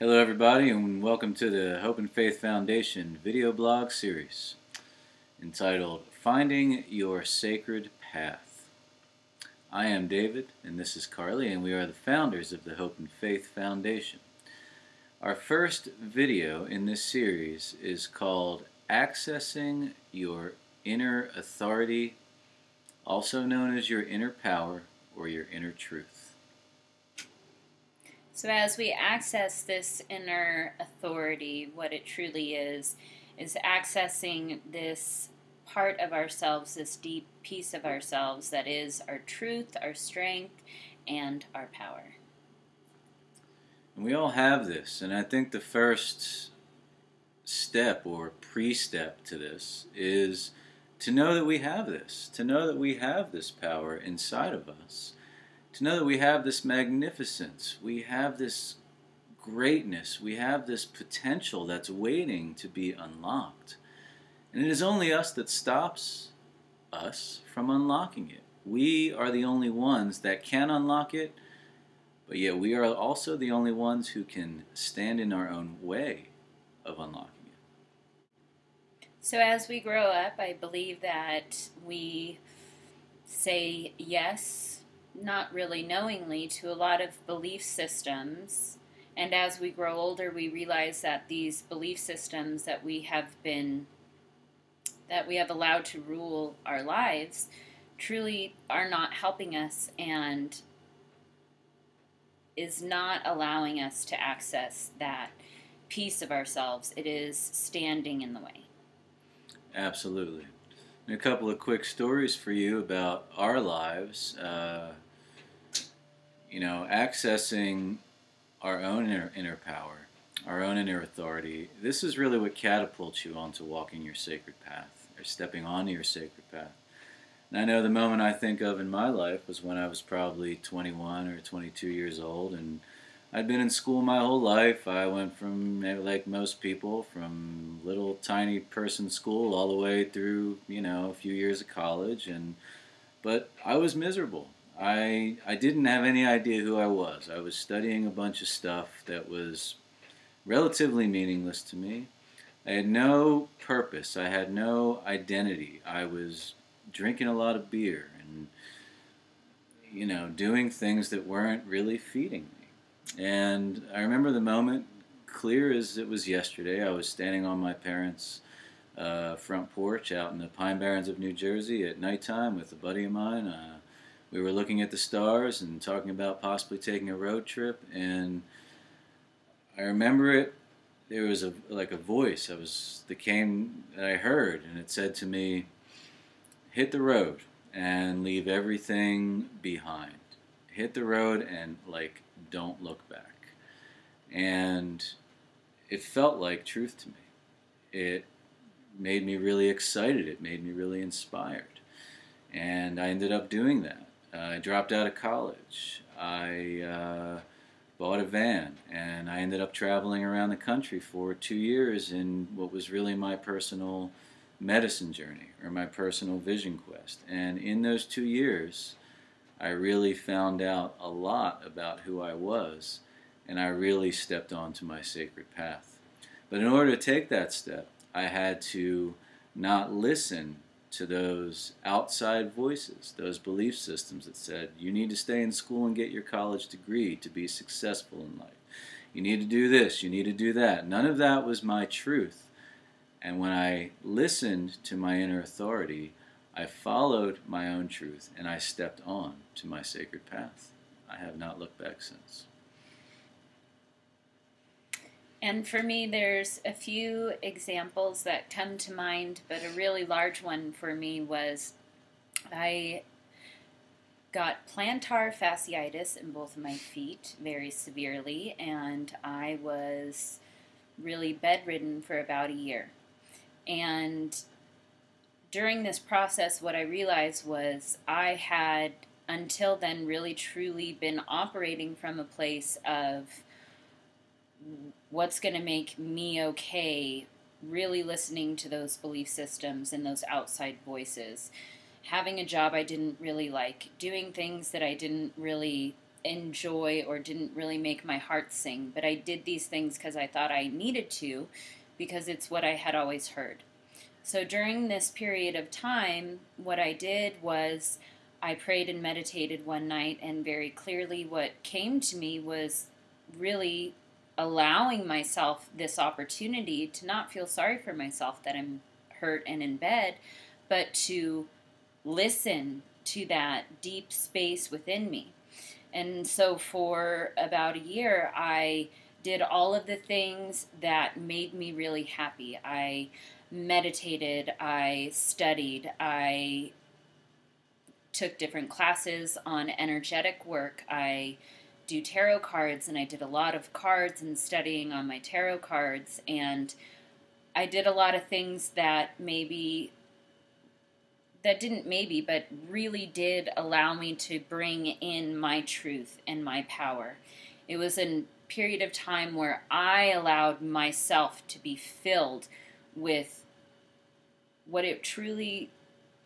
Hello everybody and welcome to the Hope and Faith Foundation video blog series entitled Finding Your Sacred Path. I am David and this is Carly and we are the founders of the Hope and Faith Foundation. Our first video in this series is called Accessing Your Inner Authority, also known as your inner power or your inner truth. So as we access this inner authority, what it truly is accessing this part of ourselves, this deep piece of ourselves that is our truth, our strength, and our power. And we all have this, and I think the first step or pre-step to this is to know that we have this, to know that we have this power inside of us. To know that we have this magnificence, we have this greatness, we have this potential that's waiting to be unlocked. And it is only us that stops us from unlocking it. We are the only ones that can unlock it, but yet we are also the only ones who can stand in our own way of unlocking it. So as we grow up, I believe that we say yes, not really knowingly, to a lot of belief systems, and as we grow older we realize that these belief systems that we have allowed to rule our lives truly are not helping us and is not allowing us to access that piece of ourselves. It is standing in the way. Absolutely. And a couple of quick stories for you about our lives. Accessing our own inner power, our own inner authority. This is really what catapults you onto walking your sacred path, or stepping onto your sacred path. And I know the moment I think of in my life was when I was probably 21 or 22 years old, and I'd been in school my whole life. I went from, like most people, from little tiny person school all the way through, a few years of college, but I was miserable. I didn't have any idea who I was. I was studying a bunch of stuff that was relatively meaningless to me. I had no purpose. I had no identity. I was drinking a lot of beer and, doing things that weren't really feeding me. And I remember the moment clear as it was yesterday. I was standing on my parents' front porch out in the Pine Barrens of New Jersey at nighttime with a buddy of mine. We were looking at the stars and talking about possibly taking a road trip, and I remember it. There was a voice that I heard, and it said to me, "Hit the road and leave everything behind. Hit the road and don't look back." And it felt like truth to me. It made me really excited. It made me really inspired, and I ended up doing that. I dropped out of college. I bought a van, and I ended up traveling around the country for 2 years in what was really my personal medicine journey, or my personal vision quest. And in those 2 years, I really found out a lot about who I was, and I really stepped onto my sacred path. But in order to take that step, I had to not listen to those outside voices, those belief systems that said, you need to stay in school and get your college degree to be successful in life. You need to do this, you need to do that. None of that was my truth. And when I listened to my inner authority, I followed my own truth and I stepped on to my sacred path. I have not looked back since. And for me, there's a few examples that come to mind, but a really large one for me was I got plantar fasciitis in both of my feet very severely, and I was really bedridden for about a year. And during this process, what I realized was I had, until then, really truly been operating from a place of what's going to make me okay, really listening to those belief systems and those outside voices, having a job I didn't really like, doing things that I didn't really enjoy or didn't really make my heart sing, but I did these things because I thought I needed to, because it's what I had always heard. So during this period of time, what I did was I prayed and meditated one night, and very clearly what came to me was really allowing myself this opportunity to not feel sorry for myself that I'm hurt and in bed, but to listen to that deep space within me. And so for about a year, I did all of the things that made me really happy. I meditated, I studied, I took different classes on energetic work. I do tarot cards, and I did a lot of cards and studying on my tarot cards. And I did a lot of things that but really did allow me to bring in my truth and my power. It was a period of time where I allowed myself to be filled with what it truly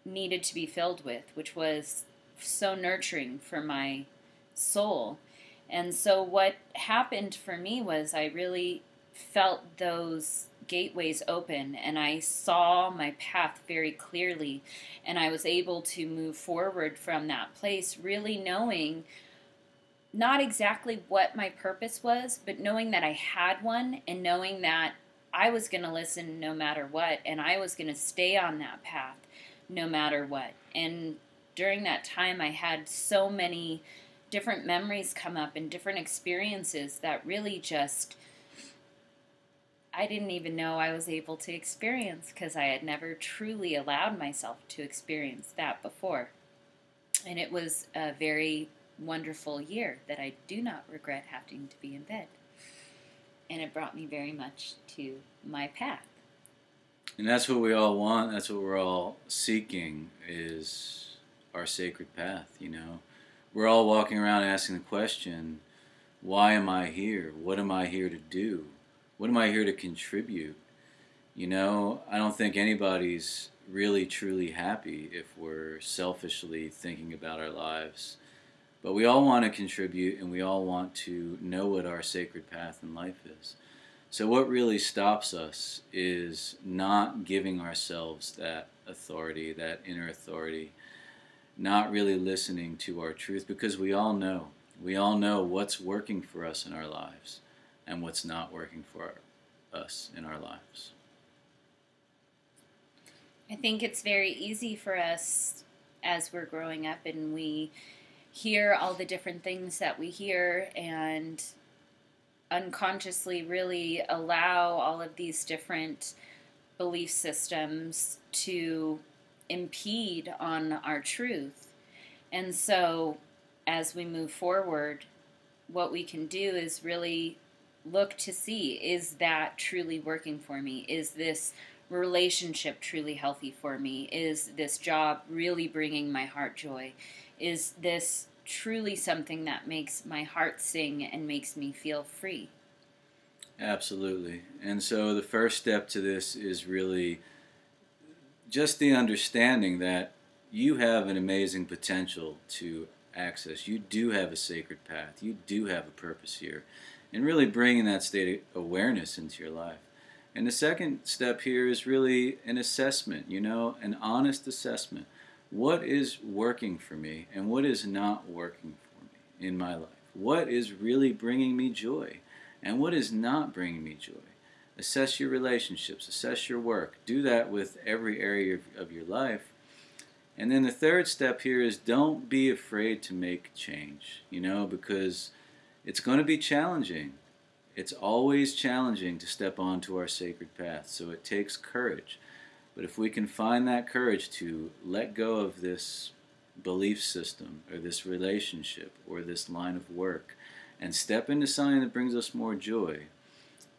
needed to be filled with, which was so nurturing for my soul. And so what happened for me was I really felt those gateways open, and I saw my path very clearly, and I was able to move forward from that place, really knowing not exactly what my purpose was, but knowing that I had one, and knowing that I was going to listen no matter what, and I was going to stay on that path no matter what. And during that time, I had so many different memories come up and different experiences that really just, I didn't even know I was able to experience, because I had never truly allowed myself to experience that before. And it was a very wonderful year that I do not regret having to be in bed. And it brought me very much to my path. And that's what we all want. That's what we're all seeking, is our sacred path, you know. We're all walking around asking the question, why am I here? What am I here to do? What am I here to contribute? You know, I don't think anybody's really truly happy if we're selfishly thinking about our lives. But we all want to contribute, and we all want to know what our sacred path in life is. So what really stops us is not giving ourselves that authority, that inner authority, not really listening to our truth, because we all know. We all know what's working for us in our lives and what's not working for us in our lives. I think it's very easy for us as we're growing up and we hear all the different things that we hear, and unconsciously really allow all of these different belief systems to impede on our truth. And so as we move forward, what we can do is really look to see, is that truly working for me? Is this relationship truly healthy for me? Is this job really bringing my heart joy? Is this truly something that makes my heart sing and makes me feel free? Absolutely. And so the first step to this is really just the understanding that you have an amazing potential to access. You do have a sacred path. You do have a purpose here. And really bringing that state of awareness into your life. And the second step here is really an assessment, you know, an honest assessment. What is working for me and what is not working for me in my life? What is really bringing me joy and what is not bringing me joy? Assess your relationships, assess your work. Do that with every area of your life. And then the third step here is don't be afraid to make change, you know, because it's going to be challenging. It's always challenging to step onto our sacred path, so it takes courage. But if we can find that courage to let go of this belief system or this relationship or this line of work and step into something that brings us more joy,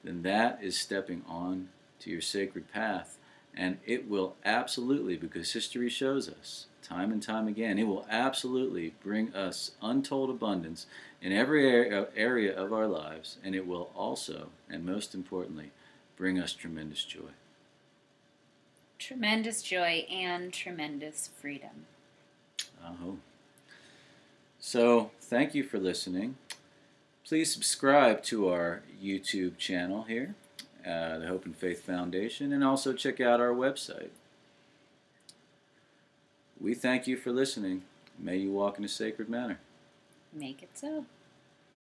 then that is stepping on to your sacred path. And it will absolutely, because history shows us time and time again, it will absolutely bring us untold abundance in every area of our lives, and it will also, and most importantly, bring us tremendous joy. Tremendous joy and tremendous freedom. Oh. So, thank you for listening. Please subscribe to our YouTube channel here, the Hope and Faith Foundation, and also check out our website. We thank you for listening. May you walk in a sacred manner. Make it so.